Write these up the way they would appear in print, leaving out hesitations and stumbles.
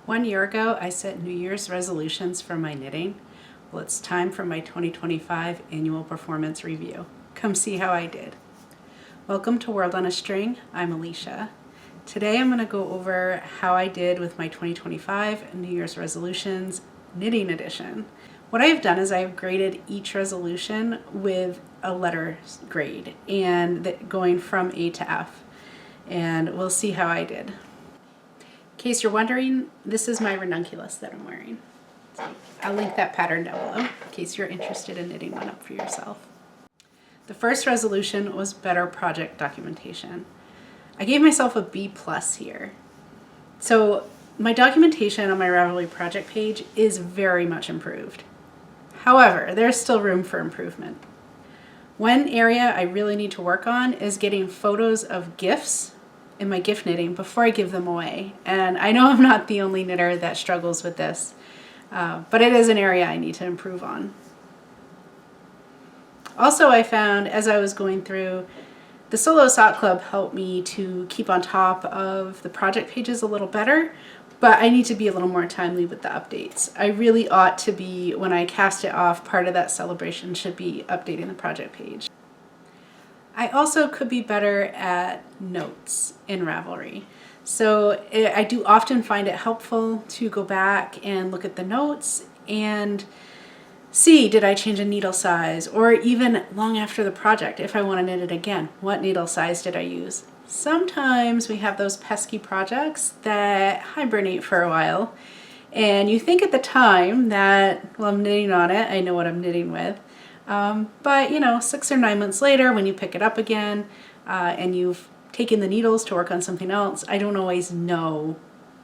1 year ago, I set New Year's resolutions for my knitting. Well, it's time for my 2025 annual performance review. Come see how I did. Welcome to World on a String. I'm Alicia. Today I'm going to go over how I did with my 2025 New Year's resolutions knitting edition. What I've done is I've graded each resolution with a letter grade and going from A to F. And we'll see how I did. In case you're wondering, this is my ranunculus that I'm wearing. So I'll link that pattern down below in case you're interested in knitting one up for yourself. The first resolution was better project documentation. I gave myself a B+ here. So my documentation on my Ravelry project page is very much improved. However, there's still room for improvement. One area I really need to work on is getting photos of gifts in my gift knitting before I give them away. And I know I'm not the only knitter that struggles with this, but it is an area I need to improve on. Also, I found as I was going through, the Solo Sock Club helped me to keep on top of the project pages a little better, but I need to be a little more timely with the updates. I really ought to be, when I cast it off, part of that celebration should be updating the project page. I also could be better at notes in Ravelry. So I do often find it helpful to go back and look at the notes and see, did I change a needle size? Or even long after the project, if I want to knit it again, what needle size did I use? Sometimes we have those pesky projects that hibernate for a while, and you think at the time that, well, I'm knitting on it, I know what I'm knitting with. But 6 or 9 months later, when you pick it up again and you've taken the needles to work on something else, I don't always know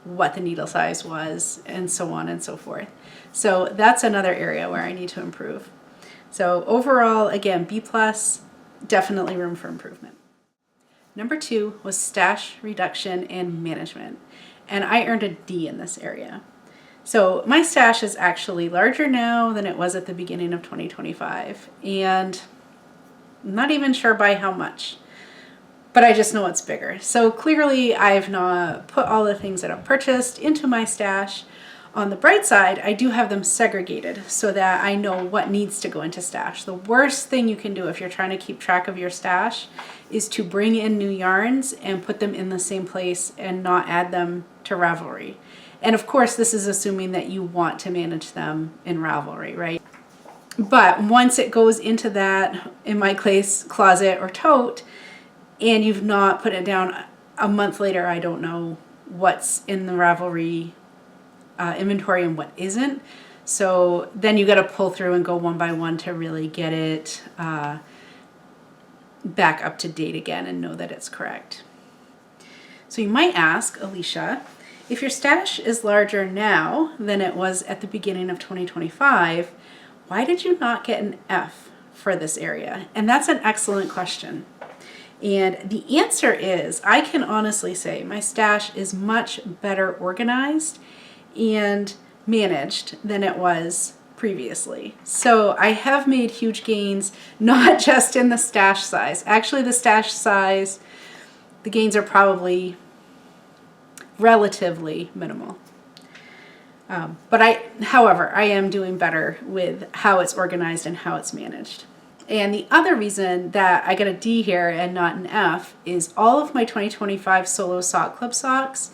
what the needle size was, and so on and so forth. So that's another area where I need to improve. So overall, again, B+, definitely room for improvement. Number 2 was stash reduction and management, and I earned a D in this area. So my stash is actually larger now than it was at the beginning of 2025, and I'm not even sure by how much, but I just know it's bigger. So clearly I've not put all the things that I've purchased into my stash. On the bright side, I do have them segregated so that I know what needs to go into stash. The worst thing you can do if you're trying to keep track of your stash is to bring in new yarns and put them in the same place and not add them to Ravelry. And of course, this is assuming that you want to manage them in Ravelry, right? But once it goes into that, in my case, closet or tote, and you've not put it down a month later, I don't know what's in the Ravelry inventory and what isn't. So then you got to pull through and go one by one to really get it back up to date again and know that it's correct. So you might ask, Alicia, if your stash is larger now than it was at the beginning of 2025, why did you not get an F for this area? And that's an excellent question. And the answer is, I can honestly say my stash is much better organized and managed than it was previously. So I have made huge gains, not just in the stash size. Actually, the stash size, the gains are probably relatively minimal. However, I am doing better with how it's organized and how it's managed. And the other reason that I got a D here and not an F is all of my 2025 Solo Sock Club socks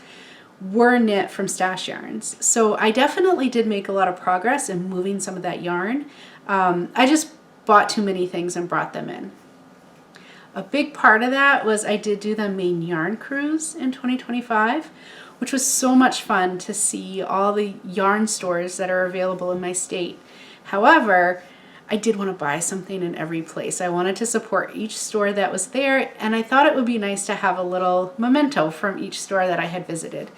were knit from stash yarns. So I definitely did make a lot of progress in moving some of that yarn. I just bought too many things and brought them in. A big part of that was I did do the main yarn cruise in 2025, which was so much fun to see all the yarn stores that are available in my state. However, I did want to buy something in every place. I wanted to support each store that was there, and I thought it would be nice to have a little memento from each store that I had visited.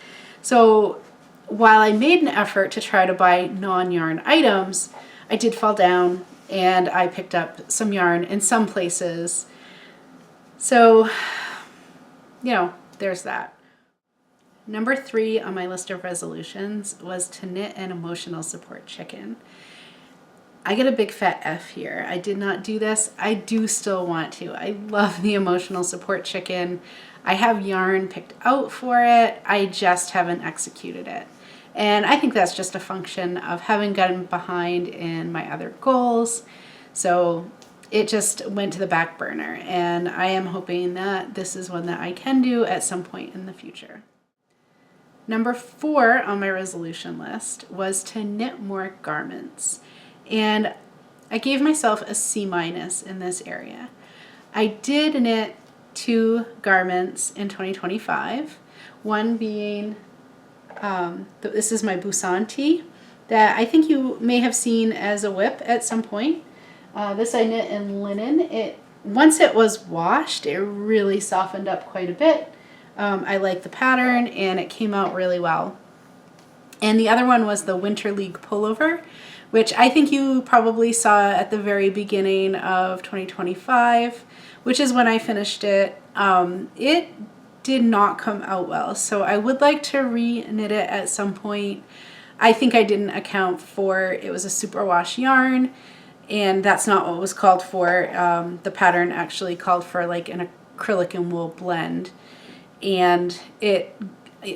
So while I made an effort to try to buy non-yarn items, I did fall down and I picked up some yarn in some places. So, there's that. Number 3 on my list of resolutions was to knit an emotional support chicken. I get a big fat F here. I did not do this. I do still want to. I love the emotional support chicken. I have yarn picked out for it. I just haven't executed it. And I think that's just a function of having gotten behind in my other goals. So it just went to the back burner, and I am hoping that this is one that I can do at some point in the future. Number 4 on my resolution list was to knit more garments. And I gave myself a C- in this area. I did knit 2 garments in 2025, one being, this is my Busan tee that I think you may have seen as a whip at some point. This I knit in linen. Once it was washed, it really softened up quite a bit. I like the pattern and it came out really well. And the other one was the Winter League pullover, which I think you probably saw at the very beginning of 2025, which is when I finished it. It did not come out well, so I would like to re-knit it at some point. I think I didn't account for it was a superwash yarn, and that's not what was called for. The pattern actually called for like an acrylic and wool blend. And it,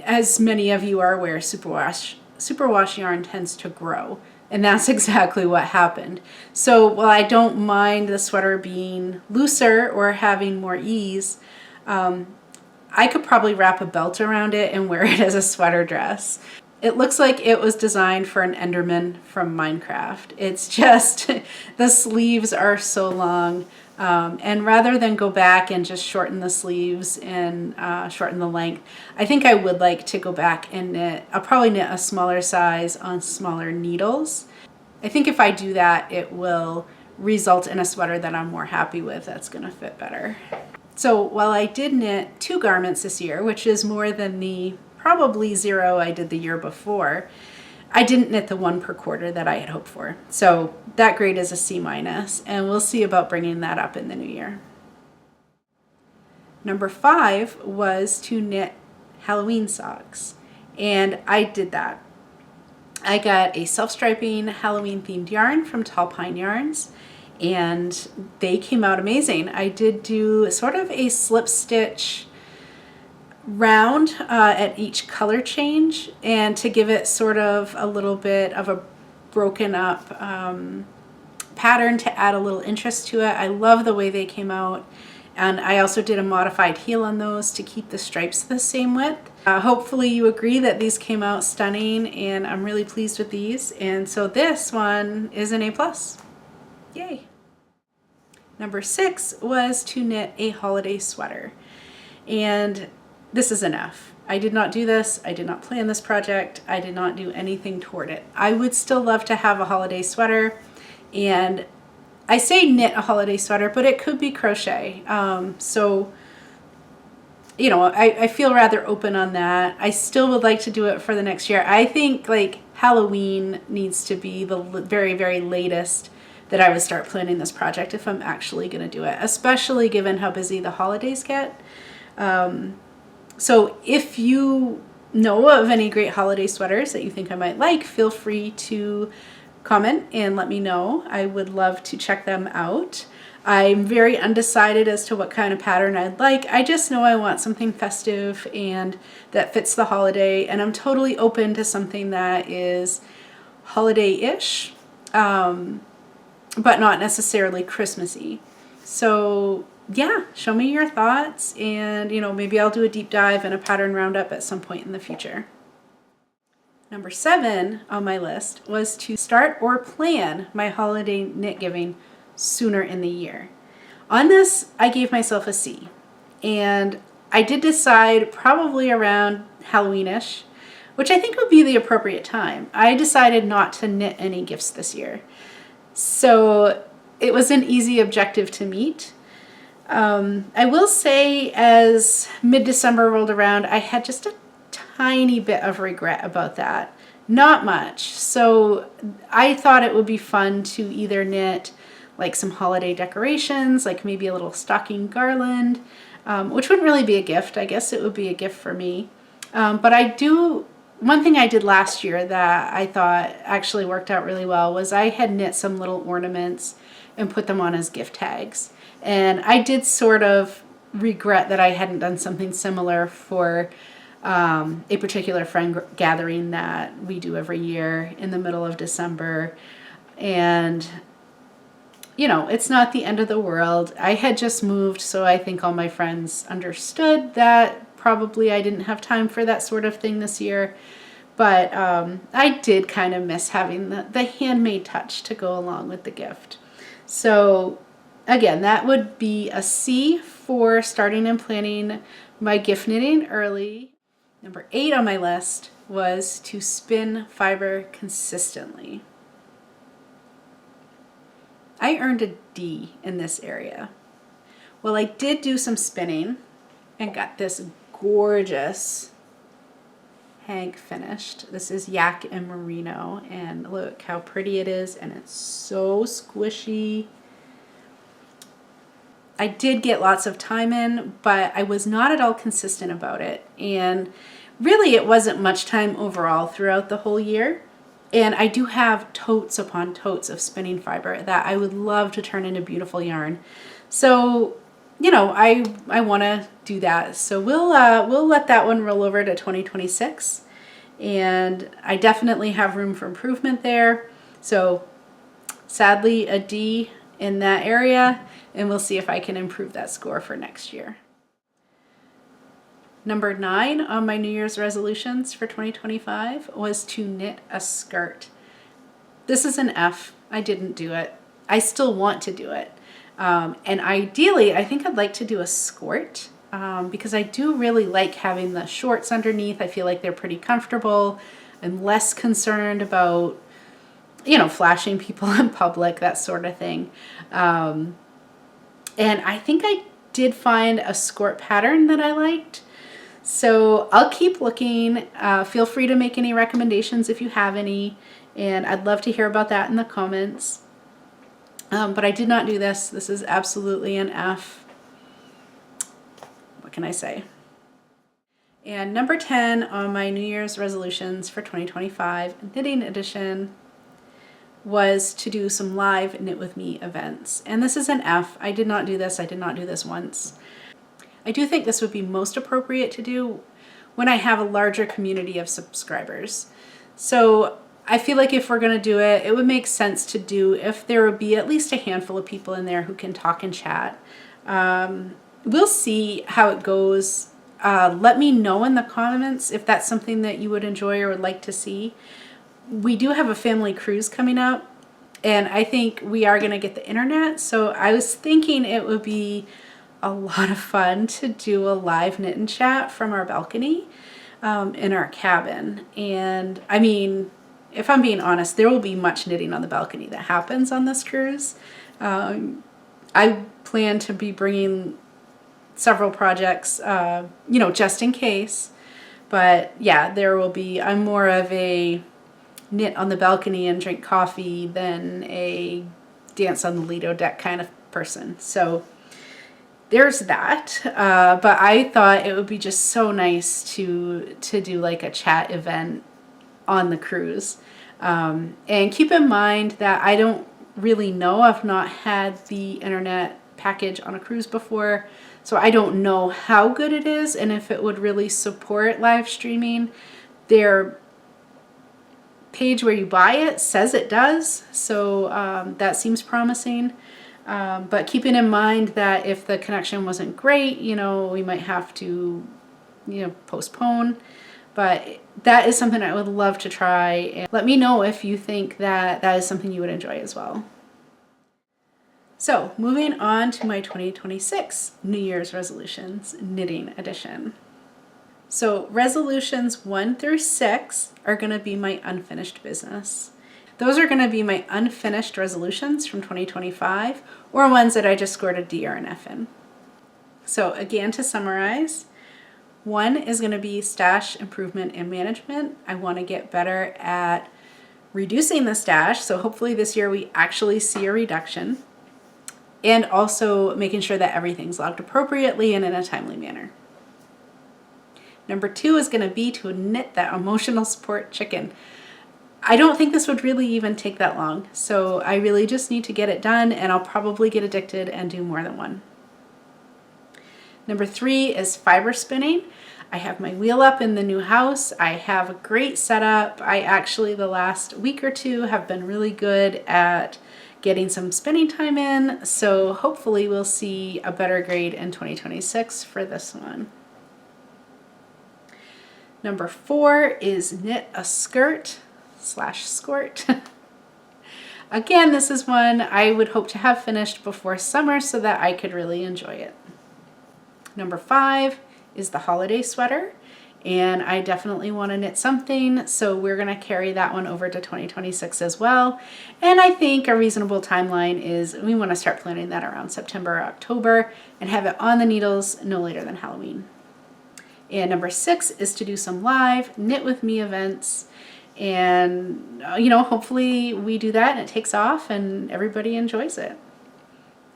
as many of you are aware, superwash yarn tends to grow. And that's exactly what happened. So while I don't mind the sweater being looser or having more ease, I could probably wrap a belt around it and wear it as a sweater dress. It looks like it was designed for an Enderman from Minecraft. It's just, the sleeves are so long. And rather than go back and just shorten the sleeves and shorten the length, I think I would like to go back and knit. I'll probably knit a smaller size on smaller needles. I think if I do that, it will result in a sweater that I'm more happy with, that's gonna fit better. So while I did knit 2 garments this year, which is more than the probably 0 I did the year before, I didn't knit the 1 per quarter that I had hoped for. So that grade is a C-, and we'll see about bringing that up in the new year. Number 5 was to knit Halloween socks, and I did that. I got a self-striping Halloween themed yarn from Tall Pine Yarns, and they came out amazing. I did do sort of a slip stitch round at each color change, and to give it sort of a little bit of a broken up pattern to add a little interest to it. I love the way they came out, and I also did a modified heel on those to keep the stripes the same width. Hopefully you agree that these came out stunning, and I'm really pleased with these, and so this one is an A+. Yay! Number 6 was to knit a holiday sweater, and this is enough. I did not do this. I did not plan this project. I did not do anything toward it. I would still love to have a holiday sweater, and I say knit a holiday sweater, but it could be crochet. So, you know, I feel rather open on that. I still would like to do it for the next year. I think like Halloween needs to be the very, very latest that I would start planning this project if I'm actually going to do it, especially given how busy the holidays get. So if you know of any great holiday sweaters that you think I might like, feel free to comment and let me know. I would love to check them out. I'm very undecided as to what kind of pattern I'd like. I just know I want something festive and that fits the holiday, and I'm totally open to something that is holiday-ish, but not necessarily Christmassy. So yeah, show me your thoughts, and you know, maybe I'll do a deep dive and a pattern roundup at some point in the future. Number 7 on my list was to start or plan my holiday knit giving sooner in the year. On this, I gave myself a C, and I did decide probably around Halloweenish, which I think would be the appropriate time. I decided not to knit any gifts this year, so it was an easy objective to meet. I will say, as mid-December rolled around, I had just a tiny bit of regret about that. Not much. So I thought it would be fun to either knit like some holiday decorations, like maybe a little stocking garland, which wouldn't really be a gift. I guess it would be a gift for me. But one thing I did last year that I thought actually worked out really well was I had knit some little ornaments and put them on as gift tags. And I did sort of regret that I hadn't done something similar for a particular friend gathering that we do every year in the middle of December. And, you know, it's not the end of the world. I had just moved, so I think all my friends understood that probably I didn't have time for that sort of thing this year. But I did kind of miss having the handmade touch to go along with the gift. So again, that would be a C for starting and planning my gift knitting early. Number 8 on my list was to spin fiber consistently. I earned a D in this area. Well, I did do some spinning and got this gorgeous hank finished. This is yak and merino, and look how pretty it is, and it's so squishy. I did get lots of time in, but I was not at all consistent about it, and really it wasn't much time overall throughout the whole year. And I do have totes upon totes of spinning fiber that I would love to turn into beautiful yarn. So, you know, I want to do that. So we'll let that one roll over to 2026. And I definitely have room for improvement there. So sadly, a D in that area, and we'll see if I can improve that score for next year. Number 9 on my New Year's resolutions for 2025 was to knit a skirt. This is an F. I didn't do it. I still want to do it. And ideally, I think I'd like to do a skirt because I do really like having the shorts underneath. I feel like they're pretty comfortable. I'm less concerned about, you know, flashing people in public, that sort of thing. And I think I did find a skirt pattern that I liked. So I'll keep looking. Feel free to make any recommendations if you have any, and I'd love to hear about that in the comments. But I did not do this. This is absolutely an F. What can I say? And number 10 on my New Year's resolutions for 2025, knitting edition, was to do some live Knit With Me events. And this is an F. I did not do this. I did not do this once. I do think this would be most appropriate to do when I have a larger community of subscribers. So I feel like if we're going to do it, it would make sense to do if there would be at least a handful of people in there who can talk and chat. We'll see how it goes. Let me know in the comments if that's something that you would enjoy or would like to see. We do have a family cruise coming up, and I think we are going to get the internet. So I was thinking it would be a lot of fun to do a live knit and chat from our balcony in our cabin. And I mean, if I'm being honest, there will be much knitting on the balcony that happens on this cruise. I plan to be bringing several projects, you know, just in case. But yeah, there will be, I'm more of a knit on the balcony and drink coffee than a dance on the Lido deck kind of person. So there's that. But I thought it would be just so nice to do like a chat event on the cruise. And keep in mind that I don't really know. I've not had the internet package on a cruise before, so I don't know how good it is and if it would really support live streaming. Their page where you buy it says it does, so that seems promising. But keeping in mind that if the connection wasn't great, you know, we might have to, you know, postpone. But that is something I would love to try. And let me know if you think that that is something you would enjoy as well. So moving on to my 2026 New Year's resolutions, knitting edition. So resolutions 1 through 6 are going to be my unfinished business. Those are going to be my unfinished resolutions from 2025, or ones that I just scored a D or an F in. So again, to summarize, 1 is going to be stash improvement and management. I want to get better at reducing the stash, so hopefully this year we actually see a reduction, and also making sure that everything's logged appropriately and in a timely manner. Number 2 is going to be to knit that emotional support chicken. I don't think this would really even take that long, so I really just need to get it done, and I'll probably get addicted and do more than one. Number 3 is fiber spinning. I have my wheel up in the new house. I have a great setup. I actually, the last week or two, have been really good at getting some spinning time in. So hopefully we'll see a better grade in 2026 for this one. Number 4 is knit a skirt / skirt. Again, this is one I would hope to have finished before summer so that I could really enjoy it. Number 5 is the holiday sweater, and I definitely want to knit something, so we're going to carry that one over to 2026 as well. And I think a reasonable timeline is we want to start planning that around September or October and have it on the needles no later than Halloween. And number 6 is to do some live knit with me events, and hopefully we do that and it takes off and everybody enjoys it.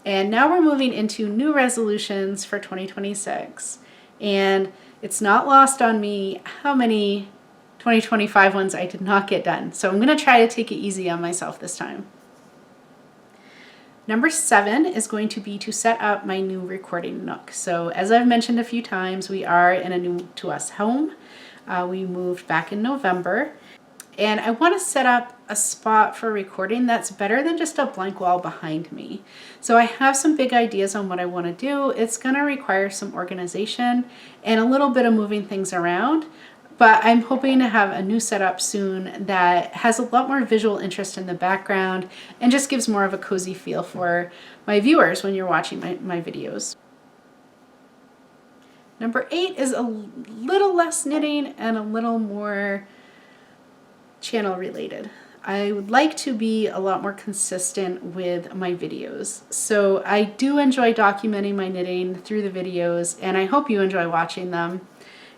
And now we're moving into new resolutions for 2026. And it's not lost on me how many 2025 ones I did not get done. So I'm going to try to take it easy on myself this time. Number 7 is going to be to set up my new recording nook. So as I've mentioned a few times, we are in a new to us home. We moved back in November. And I want to set up a spot for recording that's better than just a blank wall behind me. So I have some big ideas on what I want to do. It's going to require some organization and a little bit of moving things around, but I'm hoping to have a new setup soon that has a lot more visual interest in the background and just gives more of a cozy feel for my viewers when you're watching my videos. Number 8 is a little less knitting and a little more channel related. I would like to be a lot more consistent with my videos. So I do enjoy documenting my knitting through the videos, and I hope you enjoy watching them.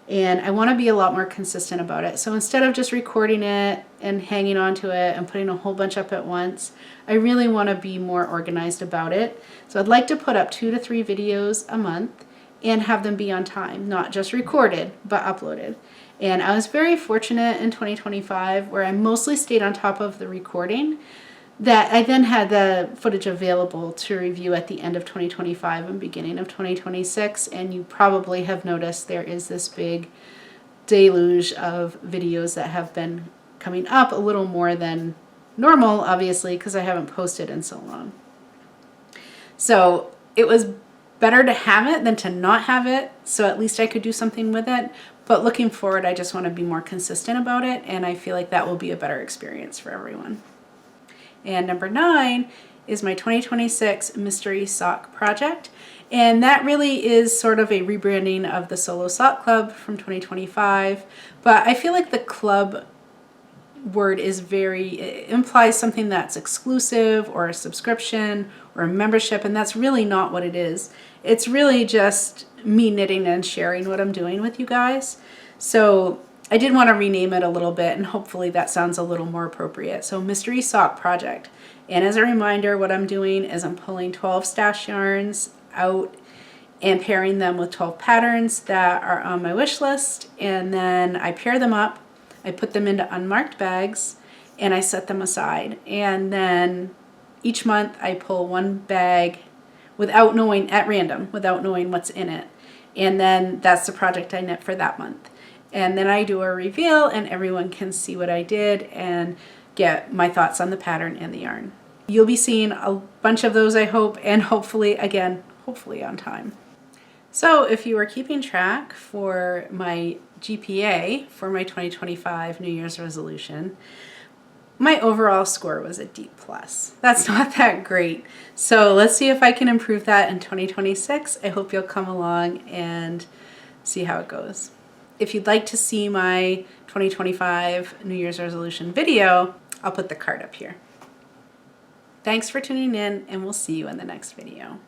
And I want to be a lot more consistent about it. So instead of just recording it and hanging on to it and putting a whole bunch up at once, I really want to be more organized about it. So I'd like to put up 2 to 3 videos a month and have them be on time, not just recorded, but uploaded. And I was very fortunate in 2025 where I mostly stayed on top of the recording, that I then had the footage available to review at the end of 2025 and beginning of 2026. And you probably have noticed there is this big deluge of videos that have been coming up, a little more than normal, obviously, because I haven't posted in so long. So it was better to have it than to not have it, so at least I could do something with it. But looking forward, I just want to be more consistent about it, and I feel like that will be a better experience for everyone. And number 9 is my 2026 mystery sock project, and that really is sort of a rebranding of the Solo Sock Club from 2025, but I feel like the club word is it implies something that's exclusive or a subscription or a membership, and that's really not what it is. It's really just me knitting and sharing what I'm doing with you guys. So I did want to rename it a little bit, and hopefully that sounds a little more appropriate. So Mystery Sock Project. And as a reminder, what I'm doing is I'm pulling 12 stash yarns out and pairing them with 12 patterns that are on my wish list, and then I pair them up. I put them into unmarked bags and I set them aside. And then each month I pull one bag without knowing, at random, without knowing what's in it. And then that's the project I knit for that month. And then I do a reveal and everyone can see what I did and get my thoughts on the pattern and the yarn. You'll be seeing a bunch of those, I hope, and hopefully on time. So if you were keeping track for my GPA for my 2025 New Year's resolution, my overall score was a D+. That's not that great. So let's see if I can improve that in 2026. I hope you'll come along and see how it goes. If you'd like to see my 2025 New Year's resolution video, I'll put the card up here. Thanks for tuning in, and we'll see you in the next video.